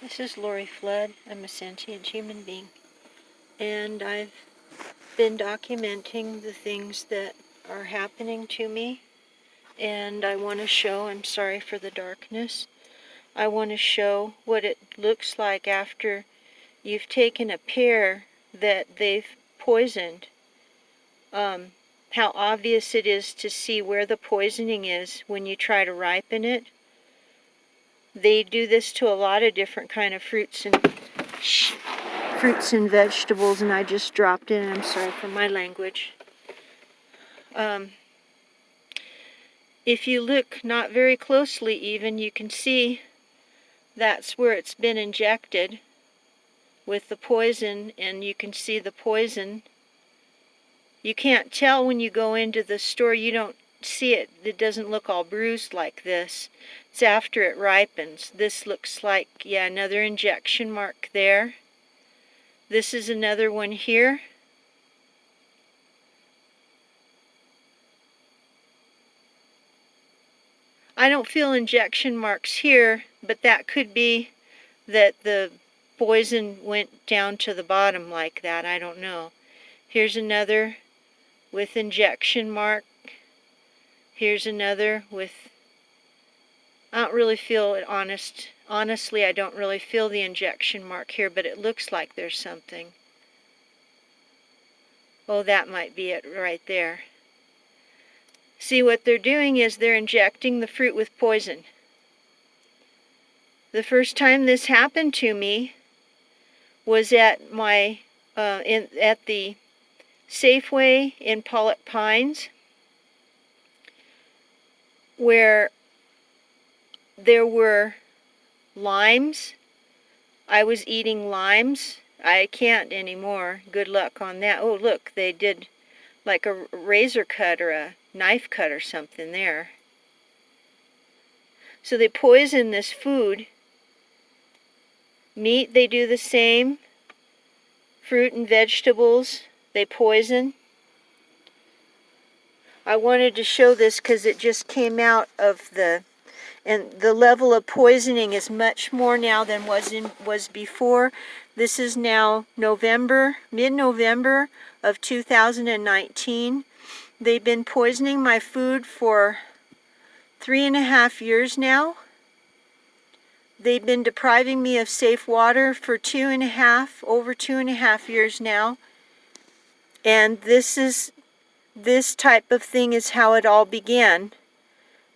This is Lori Flood. I'm a sentient human being, and I've been documenting the things that are happening to me, and I want to show, I'm sorry for the darkness, I want to show what it looks like after you've taken a pear that they've poisoned. How obvious it is to see where the poisoning is when you try to ripen it. They do this to a lot of different kind of fruits and vegetables, and I just dropped in. I'm sorry for my language. If you look not very closely even, you can see that's where it's been injected with the poison, and you can see the poison. You can't tell when you go into the store, you don't see it. It doesn't look all bruised like this. It's after it ripens. This looks like, yeah, another injection mark there. This is another one here. I don't feel injection marks here, but that could be that the poison went down to the bottom like that. I don't know. Here's another with injection mark. Here's another with, I don't really feel it, honestly, I don't really feel the injection mark here, but it looks like there's something. Oh, that might be it right there. See, what they're doing is they're injecting the fruit with poison. The first time this happened to me was at my at the Safeway in Pollock Pines, where there were limes. I was eating limes. I can't anymore. Good luck on that. Oh, look, they did like a razor cut or a knife cut or something there. So they poison this food. Meat, they do the same. Fruit and vegetables, they poison. I wanted to show this because it just came out of and the level of poisoning is much more now than was before. This is now November, mid-November of 2019. They've been poisoning my food for 3.5 years now. They've been depriving me of safe water for over 2.5 years now. And this type of thing is how it all began.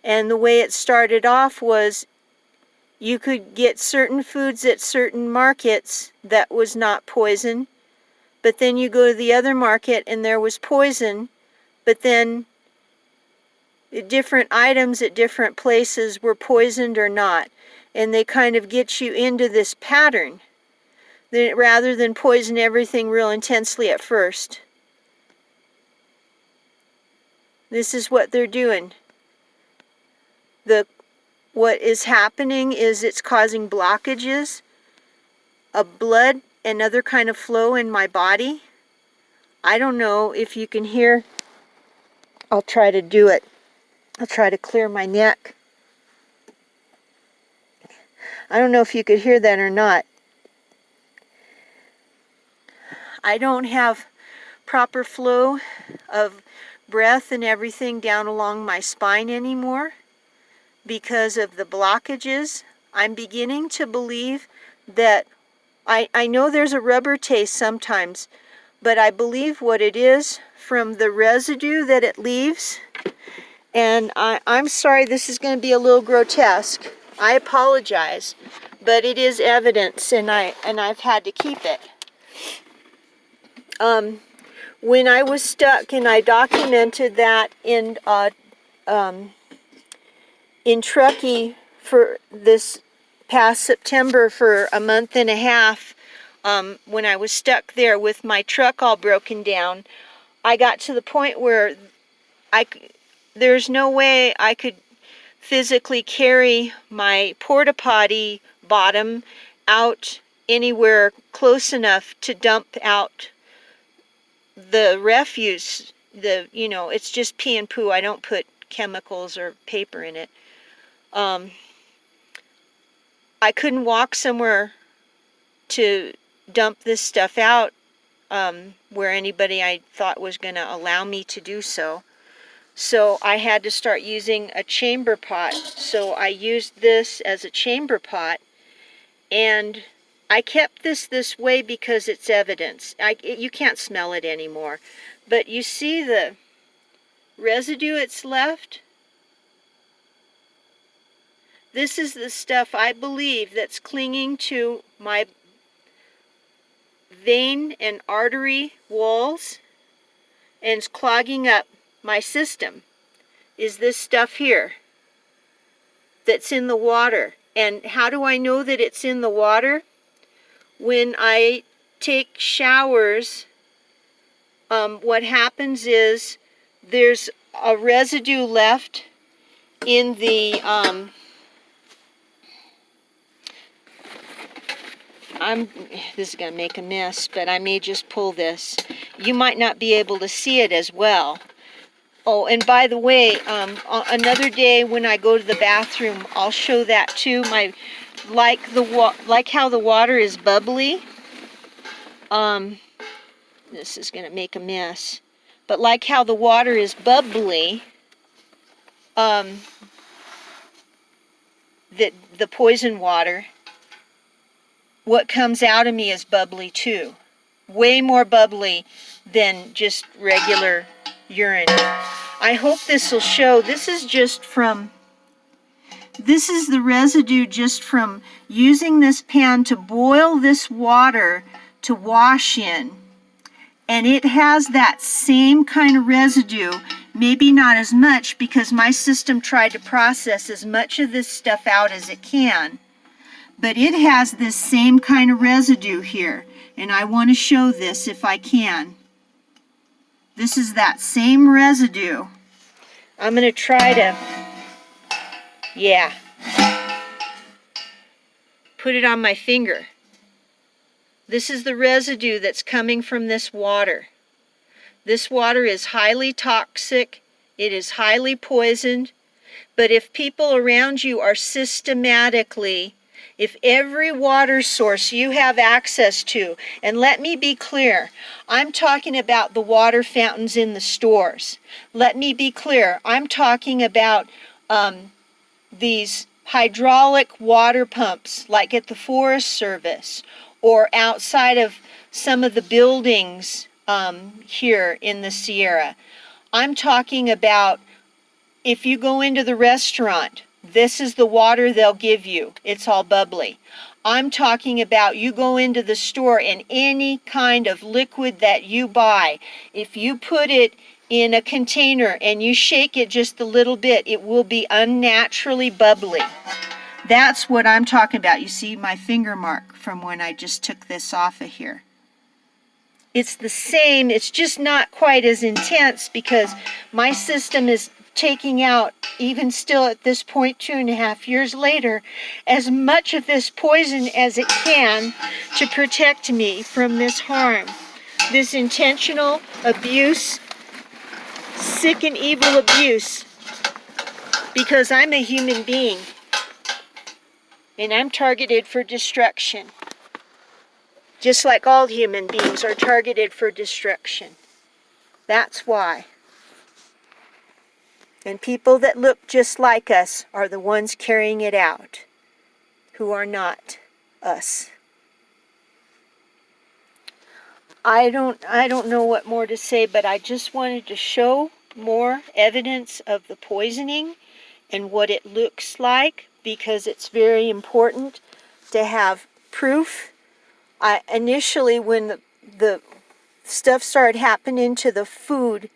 And the way it started off was you could get certain foods at certain markets that was not poison, but then you go to the other market and there was poison, but then different items at different places were poisoned or not. And they kind of get you into this pattern rather than poison everything real intensely at first. This is what they're doing. What is happening is it's causing blockages of blood and other kind of flow in my body. I don't know if you can hear. I'll try to do it. I'll try to clear my neck. I don't know if you could hear that or not. I don't have proper flow of breath and everything down along my spine anymore because of the blockages. I'm beginning to believe that I know there's a rubber taste sometimes, but I believe what it is from the residue that it leaves. And I'm sorry, this is going to be a little grotesque. I apologize, but it is evidence, and I've had to keep it. When I was stuck, and I documented that in Truckee for this past September for a month and a half, when I was stuck there with my truck all broken down, I got to the point where there's no way I could physically carry my porta potty bottom out anywhere close enough to dump out the refuse. It's just pee and poo. I don't put chemicals or paper in it. I couldn't walk somewhere to dump this stuff out where anybody I thought was going to allow me to do so. So I had to start using a chamber pot. So I used this as a chamber pot, and I kept this way because it's evidence. You can't smell it anymore. But you see the residue it's left? This is the stuff I believe that's clinging to my vein and artery walls and it's clogging up my system. Is this stuff here that's in the water. And how do I know that it's in the water? When I take showers, what happens is there's a residue left in the this is going to make a mess, but I may just pull this. You might not be able to see it as well. Oh, and by the way, another day when I go to the bathroom, I'll show that too. Like how the water is bubbly. This is going to make a mess. But like how the water is bubbly, the poison water, what comes out of me is bubbly too. Way more bubbly than just regular urine. I hope this will show. This is the residue just from using this pan to boil this water to wash in. And it has that same kind of residue, maybe not as much because my system tried to process as much of this stuff out as it can. But it has this same kind of residue here. And I want to show this if I can. This is that same residue. I'm going to try to, put it on my finger. This is the residue that's coming from this water. This water is highly toxic. It is highly poisoned. But if people around you are systematically, if every water source you have access to, and let me be clear, I'm talking about the water fountains in the stores. Let me be clear, I'm talking about these hydraulic water pumps like at the Forest Service or outside of some of the buildings here in the Sierra. I'm talking about if you go into the restaurant, this is the water they'll give you. It's all bubbly. I'm talking about you go into the store and any kind of liquid that you buy, if you put it in a container and you shake it just a little bit, it will be unnaturally bubbly. That's what I'm talking about. You see my finger mark from when I just took this off of here. It's the same, it's just not quite as intense because my system is taking out, even still at this point 2.5 years later, as much of this poison as it can to protect me from this harm, this intentional abuse, sick and evil abuse, because I'm a human being and I'm targeted for destruction, just like all human beings are targeted for destruction. That's why. And people that look just like us are the ones carrying it out, who are not us. I don't know what more to say, but I just wanted to show more evidence of the poisoning and what it looks like, because it's very important to have proof. Initially, when the stuff started happening to the food,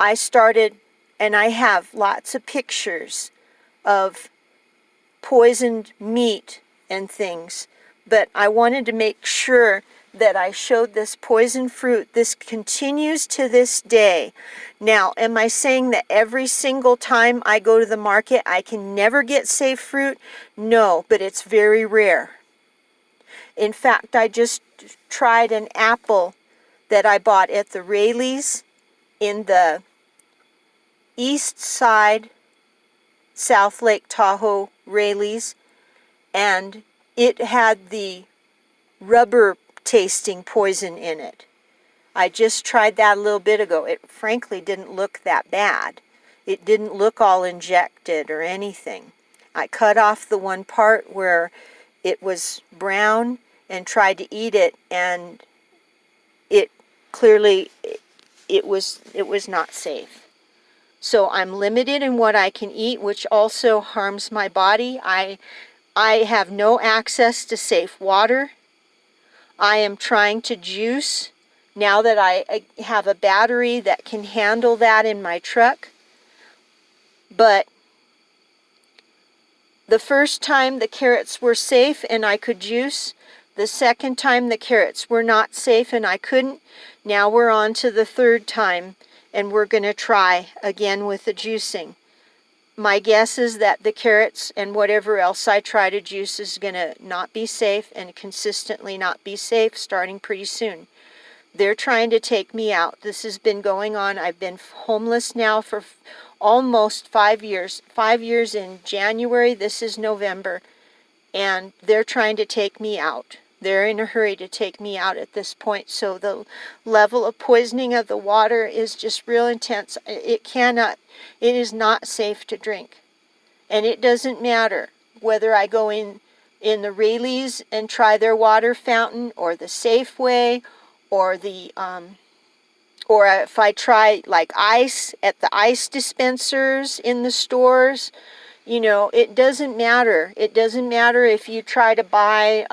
I started, and I have lots of pictures of poisoned meat and things, but I wanted to make sure that I showed this poisoned fruit. This continues to this day. Now, am I saying that every single time I go to the market I can never get safe fruit? No, but it's very rare. In fact, I just tried an apple that I bought at the Rayleigh's in the east side, South Lake Tahoe Rayleigh's, and it had the rubber tasting poison in it. I just tried that a little bit ago. It frankly didn't look that bad. It didn't look all injected or anything. I cut off the one part where it was brown and tried to eat it, and it clearly it was not safe. So I'm limited in what I can eat, which also harms my body. I have no access to safe water. I am trying to juice now that I have a battery that can handle that in my truck. But the first time the carrots were safe and I could juice. The second time the carrots were not safe and I couldn't. Now we're on to the third time, and we're going to try again with the juicing. My guess is that the carrots and whatever else I try to juice is going to not be safe and consistently not be safe starting pretty soon. They're trying to take me out. This has been going on. I've been homeless now for almost 5 years. 5 years in January. This is November. And they're trying to take me out. They're in a hurry to take me out at this point. So the level of poisoning of the water is just real intense. It is not safe to drink. And it doesn't matter whether I go in the Rayleigh's and try their water fountain, or the Safeway, or or if I try like ice at the ice dispensers in the stores. It doesn't matter. It doesn't matter if you try to buy,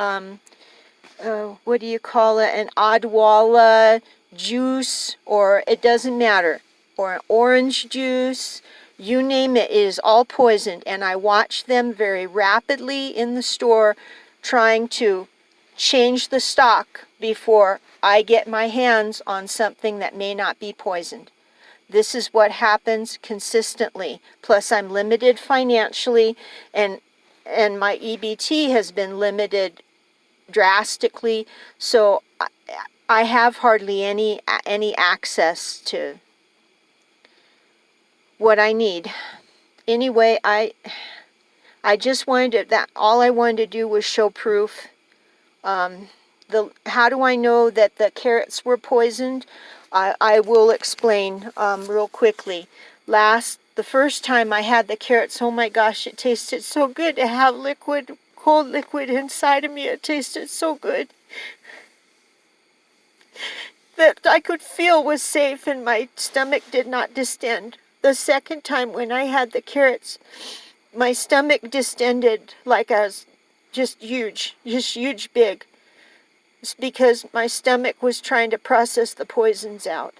what do you call it, an Odwalla juice, or it doesn't matter, or an orange juice, you name it, it is all poisoned. And I watch them very rapidly in the store trying to change the stock before I get my hands on something that may not be poisoned. This is what happens consistently. Plus, I'm limited financially, and my EBT has been limited drastically. So I have hardly any access to what I need. Anyway, I just wanted to, all I wanted to do was show proof. How do I know that the carrots were poisoned? I will explain real quickly. The first time I had the carrots, oh my gosh, it tasted so good to have cold liquid inside of me. It tasted so good that I could feel was safe and my stomach did not distend. The second time when I had the carrots, my stomach distended like I was just huge big. It's because my stomach was trying to process the poisons out.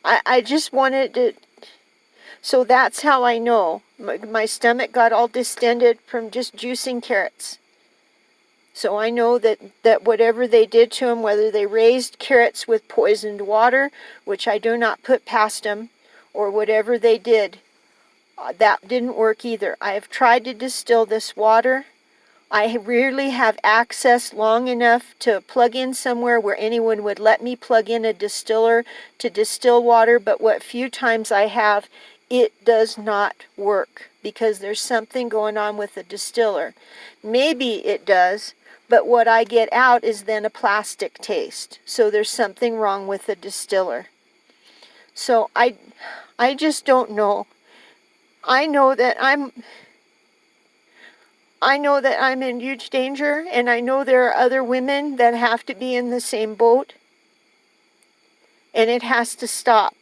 I just wanted to, so that's how I know. My stomach got all distended from just juicing carrots. So I know that whatever they did to them, whether they raised carrots with poisoned water, which I do not put past them, or whatever they did, that didn't work either. I have tried to distill this water. I rarely have access long enough to plug in somewhere where anyone would let me plug in a distiller to distill water, but what few times I have, it does not work because there's something going on with the distiller. Maybe it does, but what I get out is then a plastic taste. So there's something wrong with the distiller. So I just don't know. I know that I'm in huge danger, and I know there are other women that have to be in the same boat, and it has to stop.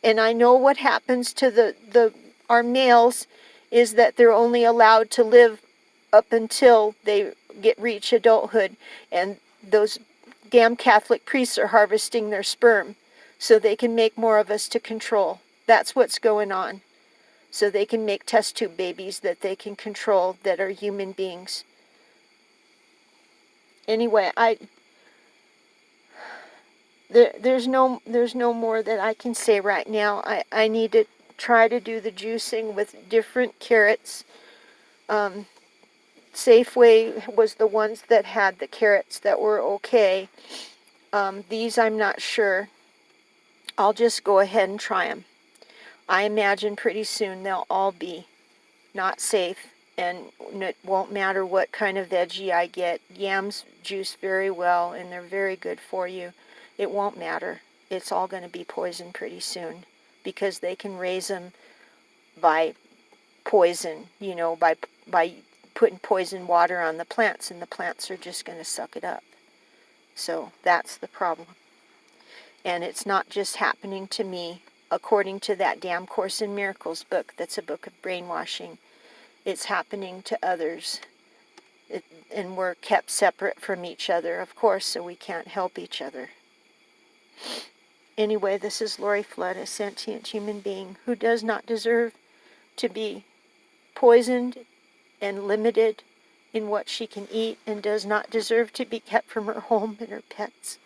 And I know what happens to our males is that they're only allowed to live up until they reach adulthood, and those damn Catholic priests are harvesting their sperm so they can make more of us to control. That's what's going on. So they can make test tube babies that they can control that are human beings. Anyway, there's no more that I can say right now. I need to try to do the juicing with different carrots. Safeway was the ones that had the carrots that were okay. These I'm not sure. I'll just go ahead and try them. I imagine pretty soon they'll all be not safe. and it won't matter what kind of veggie I get. Yams juice very well, and they're very good for you. It won't matter. It's all going to be poison pretty soon, because they can raise them by poison, by putting poison water on the plants, and the plants are just going to suck it up. So that's the problem. And it's not just happening to me. According to that damn Course in Miracles book, that's a book of brainwashing, it's happening to others. And we're kept separate from each other, of course, so we can't help each other. Anyway, this is Lori Flood, a sentient human being who does not deserve to be poisoned and limited in what she can eat, and does not deserve to be kept from her home and her pets.